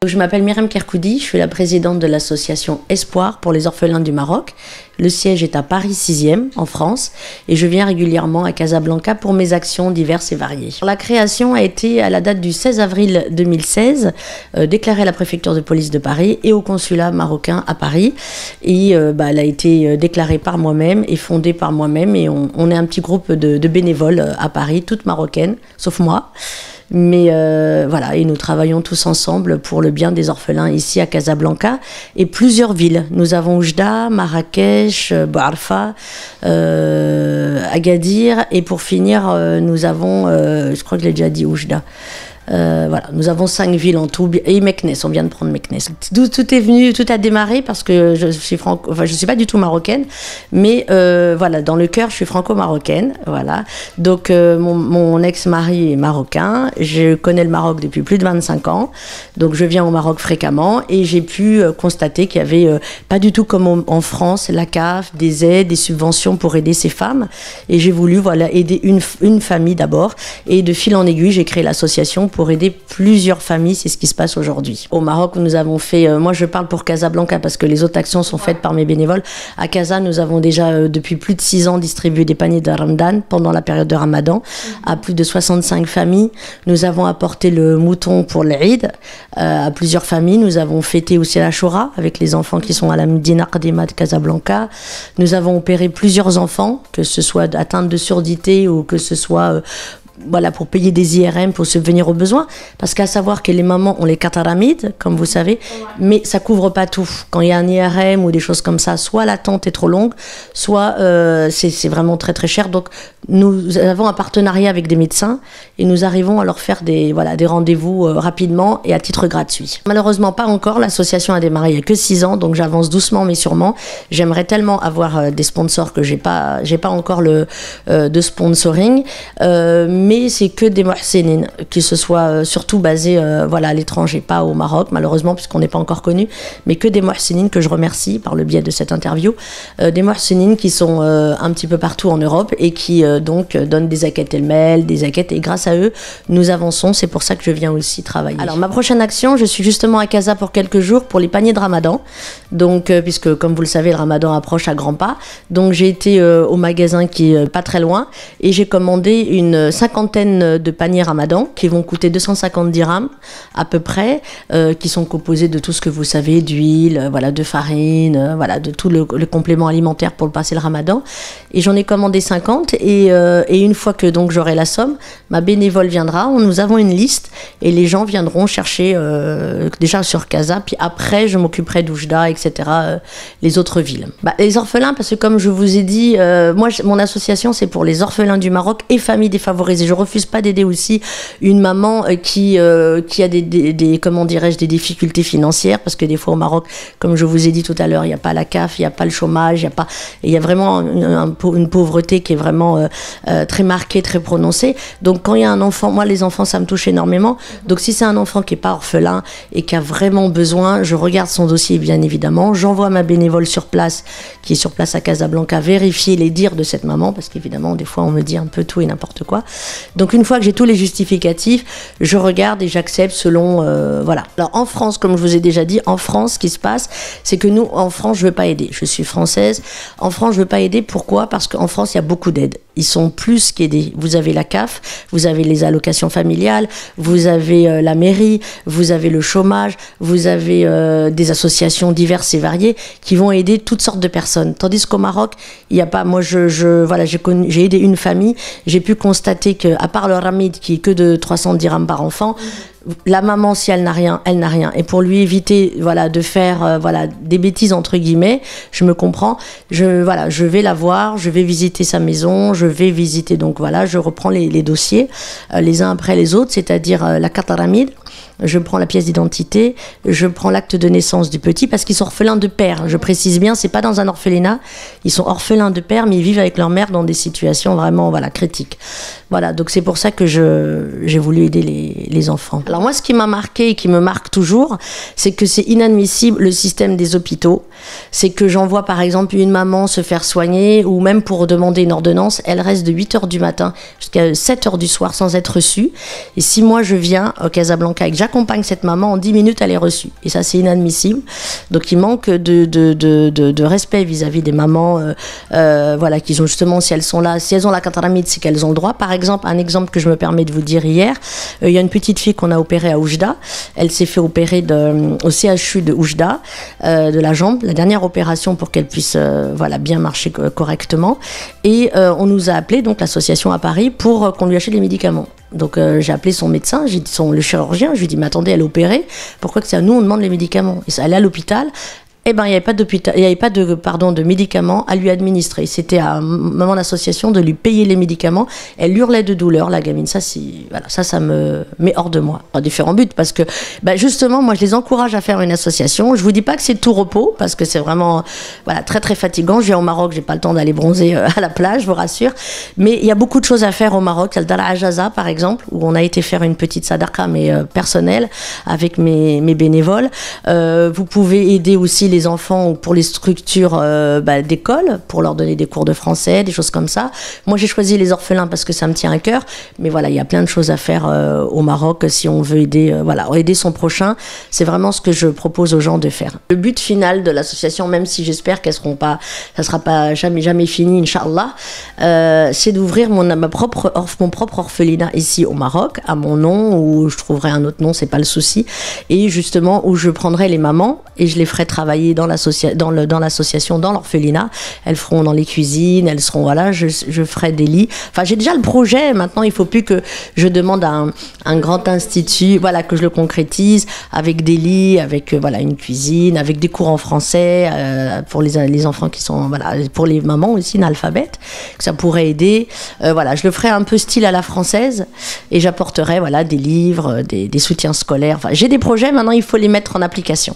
Je m'appelle Myriam Kerkoudi, je suis la présidente de l'association Espoir pour les orphelins du Maroc. Le siège est à Paris 6e, en France, et je viens régulièrement à Casablanca pour mes actions diverses et variées. La création a été, à la date du 16 avril 2016, déclarée à la préfecture de police de Paris et au consulat marocain à Paris. Et elle a été déclarée par moi-même et fondée par moi-même, et on est un petit groupe de bénévoles à Paris, toutes marocaines, sauf moi. Mais voilà, et nous travaillons tous ensemble pour le bien des orphelins ici à Casablanca et plusieurs villes. Nous avons Oujda, Marrakech, Bouarfa, Agadir, et pour finir, nous avons, je crois que je l'ai déjà dit, Oujda. Voilà, nous avons 5 villes en tout, et Meknes, on vient de prendre Meknes. Tout est venu, tout a démarré parce que je suis je suis pas du tout marocaine, mais voilà, dans le cœur, je suis franco-marocaine, voilà. Donc mon ex-mari est marocain, je connais le Maroc depuis plus de 25 ans, donc je viens au Maroc fréquemment et j'ai pu constater qu'il y avait pas du tout comme en France, la CAF, des aides, des subventions pour aider ces femmes, et j'ai voulu voilà aider une famille d'abord, et de fil en aiguille, j'ai créé l'association pour aider plusieurs familles. C'est ce qui se passe aujourd'hui. Au Maroc, nous avons fait, moi je parle pour Casablanca parce que les autres actions sont faites par mes bénévoles. À Casa, nous avons déjà depuis plus de 6 ans distribué des paniers de Ramadan pendant la période de Ramadan à plus de 65 familles. Nous avons apporté le mouton pour l'Eid à plusieurs familles. Nous avons fêté aussi la Shoura avec les enfants qui sont à la Medina Qadima de Casablanca. Nous avons opéré plusieurs enfants, que ce soit atteintes de surdité ou que ce soit voilà, pour payer des IRM, pour subvenir aux besoins. Parce qu'à savoir que les mamans ont les cataramides, comme vous savez, mais ça couvre pas tout. Quand il y a un IRM ou des choses comme ça, soit l'attente est trop longue, soit c'est vraiment très très cher. Donc nous avons un partenariat avec des médecins et nous arrivons à leur faire des rendez-vous rapidement et à titre gratuit. Malheureusement pas encore, l'association a démarré il y a que 6 ans, donc j'avance doucement mais sûrement. J'aimerais tellement avoir des sponsors que j'ai pas encore de sponsoring, mais c'est que des muhsinines, qui se soient surtout basés voilà, à l'étranger, pas au Maroc malheureusement puisqu'on n'est pas encore connu, mais que des muhsinines que je remercie par le biais de cette interview, des muhsinines qui sont un petit peu partout en Europe et qui donc donnent des zakat el-mel, des zakats, et grâce à eux nous avançons. C'est pour ça que je viens aussi travailler. Alors ma prochaine action, je suis justement à Casa pour quelques jours pour les paniers de Ramadan, donc puisque comme vous le savez le Ramadan approche à grands pas, donc j'ai été au magasin qui est pas très loin et j'ai commandé une 50aine de paniers Ramadan qui vont coûter 250 dirhams à peu près, qui sont composés de tout ce que vous savez, d'huile, voilà, de farine, voilà, de tout le complément alimentaire pour passer le Ramadan. Et j'en ai commandé 50 et une fois que donc j'aurai la somme, ma bénévole viendra, nous avons une liste et les gens viendront chercher déjà sur Casa, puis après je m'occuperai d'Oujda, etc., les autres villes. Les orphelins, parce que comme je vous ai dit, moi mon association c'est pour les orphelins du Maroc et familles défavorisées. Je refuse pas d'aider aussi une maman qui a comment dirais-je, des difficultés financières, parce que des fois au Maroc, comme je vous ai dit tout à l'heure, il n'y a pas la CAF, il n'y a pas le chômage, il y a vraiment une pauvreté qui est vraiment très marquée, très prononcée. Donc quand il y a un enfant, moi les enfants ça me touche énormément, donc si c'est un enfant qui n'est pas orphelin et qui a vraiment besoin, je regarde son dossier bien évidemment, j'envoie ma bénévole sur place, qui est sur place à Casablanca, vérifier les dires de cette maman, parce qu'évidemment des fois on me dit un peu tout et n'importe quoi. Donc une fois que j'ai tous les justificatifs, je regarde et j'accepte selon voilà. Alors en France, comme je vous ai déjà dit, en France, ce qui se passe, c'est que nous, en France, je veux pas aider. Je suis française. En France, je veux pas aider. Pourquoi? Parce qu'en France, il y a beaucoup d'aides. Ils sont plus qu'aidés. Vous avez la CAF, vous avez les allocations familiales, vous avez la mairie, vous avez le chômage, vous avez des associations diverses et variées qui vont aider toutes sortes de personnes. Tandis qu'au Maroc, il n'y a pas. Moi, voilà, j'ai aidé une famille. J'ai pu constater que, à part le Ramid qui est que de 300 dirhams par enfant, la maman, si elle n'a rien, elle n'a rien. Et pour lui éviter, voilà, de faire, voilà, des bêtises entre guillemets, je me comprends. Voilà, je vais la voir, je vais visiter sa maison, je vais visiter, donc voilà, je reprends les dossiers, les uns après les autres, c'est-à-dire la carte Ramid. Je prends la pièce d'identité, je prends l'acte de naissance du petit, parce qu'ils sont orphelins de père. Je précise bien, c'est pas dans un orphelinat, ils sont orphelins de père, mais ils vivent avec leur mère dans des situations vraiment, voilà, critiques. Voilà, donc c'est pour ça que j'ai voulu aider les enfants. Alors moi, ce qui m'a marqué et qui me marque toujours, c'est que c'est inadmissible le système des hôpitaux. C'est que j'en vois par exemple une maman se faire soigner, ou même pour demander une ordonnance, elle reste de 8h du matin jusqu'à 7h du soir sans être reçue. Et si moi je viens au Casablanca et que j'accompagne cette maman, en 10 minutes, elle est reçue. Et ça, c'est inadmissible. Donc, il manque de respect vis-à-vis des mamans, voilà, qui ont justement, si elles sont là, si elles ont la cataramide, c'est qu'elles ont le droit. Par exemple, un exemple que je me permets de vous dire hier, il y a une petite fille qu'on a opérée à Oujda. Elle s'est fait opérer au CHU de Oujda, de la jambe, la dernière opération pour qu'elle puisse, voilà, bien marcher correctement. Et on nous a appelé, donc l'association à Paris, pour qu'on lui achète les médicaments. Donc j'ai appelé son médecin, j'ai dit le chirurgien, je lui ai dit mais attendez, elle est opérée, pourquoi que c'est à nous on demande les médicaments? Et ça, elle est à l'hôpital. Eh ben, il n'y avait pas d'hôpital, il n'y avait pas de médicaments à lui administrer. C'était à maman l'association de lui payer les médicaments. Elle hurlait de douleur, la gamine. Ça, voilà, ça me met hors de moi. À différents buts, parce que, justement, moi, je les encourage à faire une association. Je vous dis pas que c'est tout repos, parce que c'est vraiment, voilà, très, très fatigant. Je viens au Maroc, j'ai pas le temps d'aller bronzer à la plage, je vous rassure. Mais il y a beaucoup de choses à faire au Maroc. Il y a le Dara Ajaza, par exemple, où on a été faire une petite sadaqa, mais personnelle, avec mes bénévoles. Vous pouvez aider aussi les enfants pour les structures d'école, pour leur donner des cours de français, des choses comme ça. Moi, j'ai choisi les orphelins parce que ça me tient à cœur. Mais voilà, il y a plein de choses à faire au Maroc si on veut aider, aider son prochain. C'est vraiment ce que je propose aux gens de faire. Le but final de l'association, même si j'espère qu'elles seront pas, ça sera pas jamais fini, Inch'Allah, c'est d'ouvrir mon propre orphelinat ici au Maroc, à mon nom, ou je trouverai un autre nom, c'est pas le souci. Et justement, où je prendrai les mamans et je les ferai travailler dans l'association, dans l'orphelinat. Elles feront dans les cuisines, elles seront, voilà, je ferai des lits. Enfin, j'ai déjà le projet. Maintenant, il faut plus que je demande à un grand institut, voilà, que je le concrétise avec des lits, avec, voilà, une cuisine, avec des cours en français, pour les enfants qui sont, voilà, pour les mamans aussi, analphabètes, que ça pourrait aider. Voilà, je le ferai un peu style à la française et j'apporterai, voilà, des livres, des soutiens scolaires. Enfin, j'ai des projets, maintenant, il faut les mettre en application.